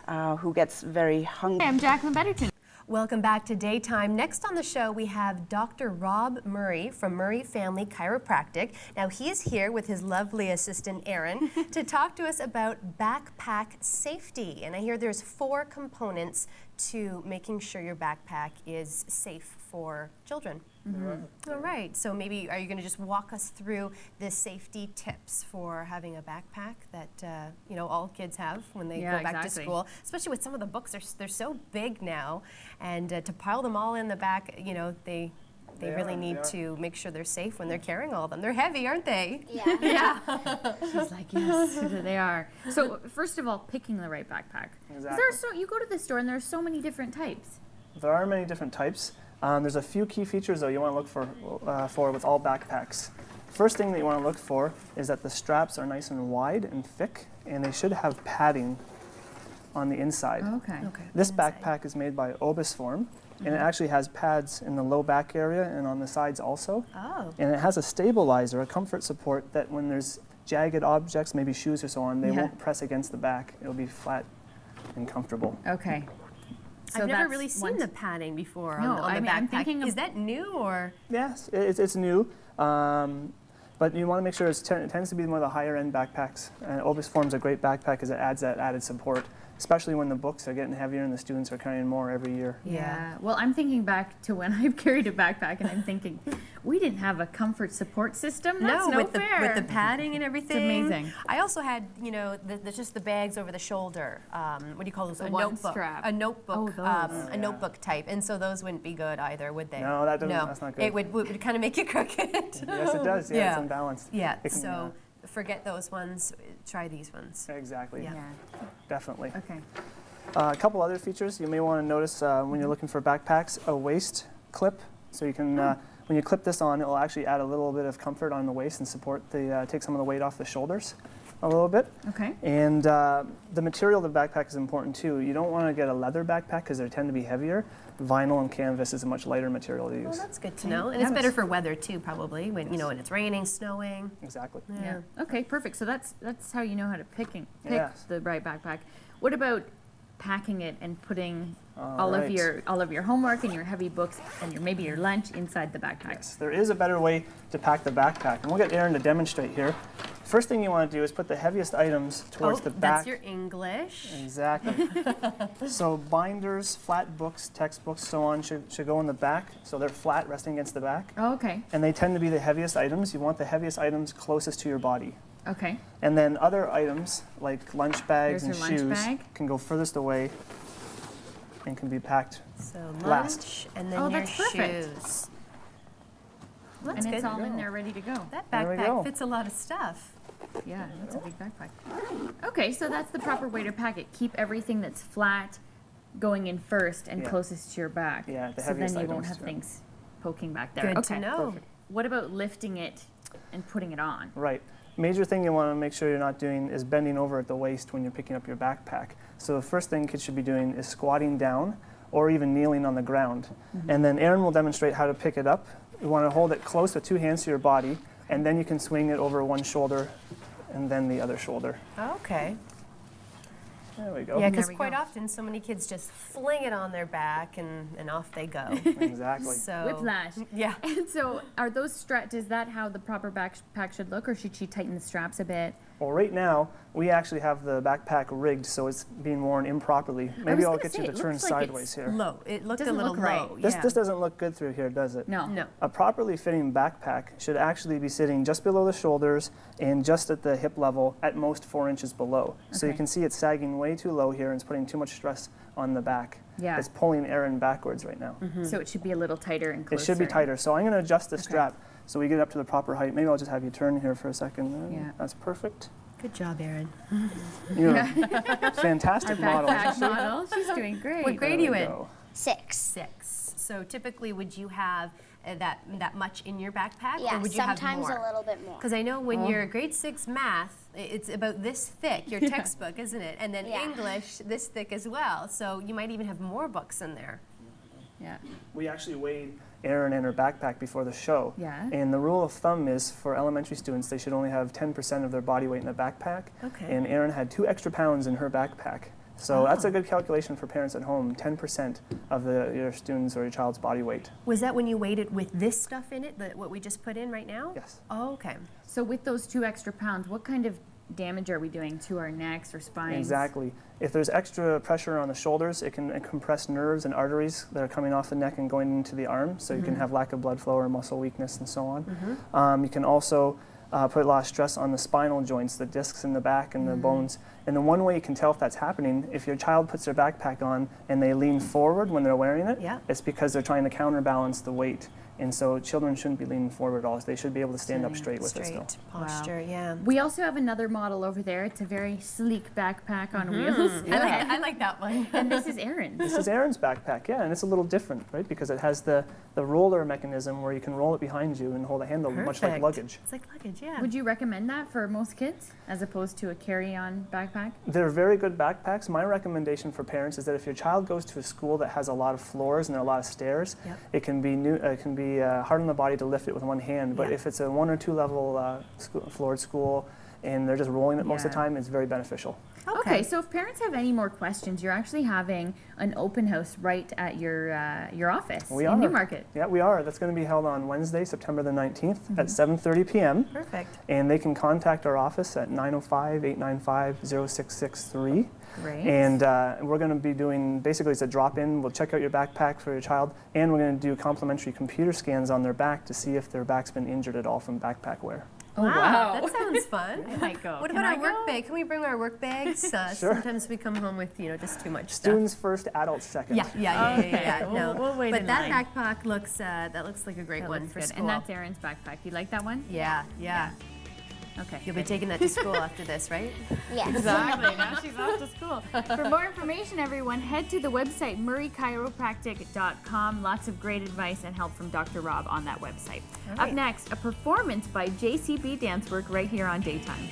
who gets very hungry. I'm Jacqueline Betterton. Welcome back to Daytime. Next on the show, we have Dr. Rob Murray from Murray Family Chiropractic. Now, he is here with his lovely assistant, Erin, to talk to us about backpack safety. And I hear there's 4 components to making sure your backpack is safe for children. All right, so maybe are you going to just walk us through the safety tips for having a backpack that you know, all kids have when they go back to school, especially with some of the books, they're so big now, and to pile them all in the back, you know, they really need to make sure they're safe when they're carrying all of them. They're heavy, aren't they? Yeah. Yeah. She's like, yes, they are. So first of all, picking the right backpack. Exactly. You go to the store and there's so many different types. There are many different types. There's a few key features though you want to look for with all backpacks. First thing that you want to look for is that the straps are nice and wide and thick, and they should have padding on the inside. Okay. This backpack is made by Obisform, and it actually has pads in the low back area and on the sides also. Oh. And it has a stabilizer, a comfort support, that when there's jagged objects, maybe shoes or so on, they won't press against the back. It'll be flat and comfortable. Okay. So I've never really seen the padding before on the backpack. I'm thinking is that new or? Yes, it's new, but you want to make sure it tends to be one of the higher end backpacks. And Obisform's a great backpack because it adds that added support, especially when the books are getting heavier and the students are carrying more every year. Yeah. Well, I'm thinking back to when I've carried a backpack, and I'm thinking, we didn't have a comfort support system. That's no fair. With the padding and everything. It's amazing. I also had, you know, just the bags over the shoulder. What do you call those? The a one notebook. strap. A notebook. Oh, those. A notebook type. And so those wouldn't be good either, would they? No, that's not good. It would kind of make you crooked. Yes, it does. Yeah, it's unbalanced. Yeah. It can, So forget those ones. Try these ones. Exactly. Yeah. Definitely. Okay. A couple other features you may want to notice when you're looking for backpacks: a waist clip. So you can, when you clip this on, it will actually add a little bit of comfort on the waist and support take some of the weight off the shoulders a little bit. Okay. And the material of the backpack is important too. You don't want to get a leather backpack because they tend to be heavier. Vinyl and canvas is a much lighter material to use. Well, that's good to know. And it's better for weather too, probably, when you know, when it's raining, snowing. Exactly. Yeah. Okay, perfect. So that's how you know how to pick Yes. the right backpack. What about packing it and putting all right. of your homework and your heavy books and maybe your lunch inside the backpack? Yes, there is a better way to pack the backpack, and we'll get Erin to demonstrate here. First thing you want to do is put the heaviest items towards the back. That's your English. Exactly. So binders, flat books, textbooks, so on should go in the back, so they're flat, resting against the back. Oh, okay. And they tend to be the heaviest items. You want the heaviest items closest to your body. Okay. And then other items like lunch bags Here's and your shoes lunch bag. can go furthest away and can be packed So last. lunch and then Oh, your that's perfect. shoes. Well, that's And it's good. all in there ready to go. That There we go. backpack fits a lot of stuff. Yeah, that's a big backpack. Okay, so that's the proper way to pack it. Keep everything that's flat going in first and Yeah. closest to your back. Yeah, the so heaviest then you won't items, have yeah. things poking back there. Good okay. to know. Perfect. What about lifting it and putting it on? Right. Major thing you want to make sure you're not doing is bending over at the waist when you're picking up your backpack. So the first thing kids should be doing is squatting down or even kneeling on the ground. And then Erin will demonstrate how to pick it up. You want to hold it close with 2 hands to your body, and then you can swing it over one shoulder and then the other shoulder. Okay. There we go. Yeah, because There we quite go. often so many kids just fling it on their back and off they go. Exactly. So Whiplash. Yeah. And so are those straps, is that how the proper backpack should look, or should she tighten the straps a bit? Well, right now, we actually have the backpack rigged so it's being worn improperly. Maybe was I'll gonna get say, you to it turn looks like it's sideways here. Low. It looked a Doesn't little look right. low. This yeah. doesn't look good through here, does it? No. No. A properly fitting backpack should actually be sitting just below the shoulders and just at the hip level, at most 4 inches below. So you Okay. can see it's sagging way too low here and it's putting too much stress on the back. Yeah. It's pulling Erin backwards right now. So it should be a little tighter and It closer. should be tighter. So I'm going to adjust the strap so we get up to the proper height. Maybe I'll just have you turn here for a second. Yeah. That's perfect. Good job, Erin. You're a fantastic model. Backpack model. She's doing great. What grade are There you we in? go. 6. 6. So typically, would you have that much in your backpack, Yeah, or would you sometimes have a more? little bit more. Because I know when you're grade 6 math, it's about this thick, your textbook, isn't it? And then Yeah. English, this thick as well. So you might even have more books in there. Yeah. We actually weighed Erin and her backpack before the show. Yeah. And the rule of thumb is for elementary students, they should only have 10% of their body weight in the backpack. Okay. And Erin had 2 extra pounds in her backpack. So that's a good calculation for parents at home, 10% of your student's or your child's body weight. Was that when you weighed it with this stuff in it, what we just put in right now? Yes. Oh, okay. So with those 2 extra pounds, what kind of damage are we doing to our necks or spines? Exactly. If there's extra pressure on the shoulders, it can compress nerves and arteries that are coming off the neck and going into the arm, so you can have lack of blood flow or muscle weakness and so on. You can also put a lot of stress on the spinal joints, the discs in the back and the bones. And the one way you can tell if that's happening, if your child puts their backpack on and they lean forward when they're wearing it, Yeah. it's because they're trying to counterbalance the weight. And so children shouldn't be leaning forward at all. They should be able to stand up straight with it still. Straight posture, yeah. We also have another model over there. It's a very sleek backpack on wheels. I like that one. And this is Aaron's. This is Aaron's backpack, yeah, and it's a little different, right? Because it has the roller mechanism where you can roll it behind you and hold a handle, much like Perfect. luggage. It's like luggage, yeah. Would you recommend that for most kids as opposed to a carry-on backpack? They're very good backpacks. My recommendation for parents is that if your child goes to a school that has a lot of floors and there are a lot of stairs, Yep. it can be hard on the body to lift it with one hand. But Yeah. if it's a 1 or 2 level floored school and they're just rolling it most of the Yeah. time, it's very beneficial. Okay, so if parents have any more questions, you're actually having an open house right at your office We in are. Newmarket. Yeah, we are. That's going to be held on Wednesday, September the 19th at 7:30 p.m. Perfect. And they can contact our office at 905-895-0663. Great. And we're going to be doing, basically it's a drop-in. We'll check out your backpack for your child, and we're going to do complimentary computer scans on their back to see if their back's been injured at all from backpack wear. Oh, wow. That sounds fun. I might go. What Can about I our work go? bag? Can we bring our work bags? Sure. Sometimes we come home with, just too much stuff. Students first, adults second. Yeah. Okay. No. We'll wait but in that line. backpack looks like a great That one looks for good. school. And that's Aaron's backpack. You like that one? yeah. Okay. You'll be taking that to school after this, right? Exactly. Now she's off to school. For more information, everyone, head to the website murraychiropractic.com. Lots of great advice and help from Dr. Rob on that website. All Up right. next, a performance by JCB Dancework right here on Daytime.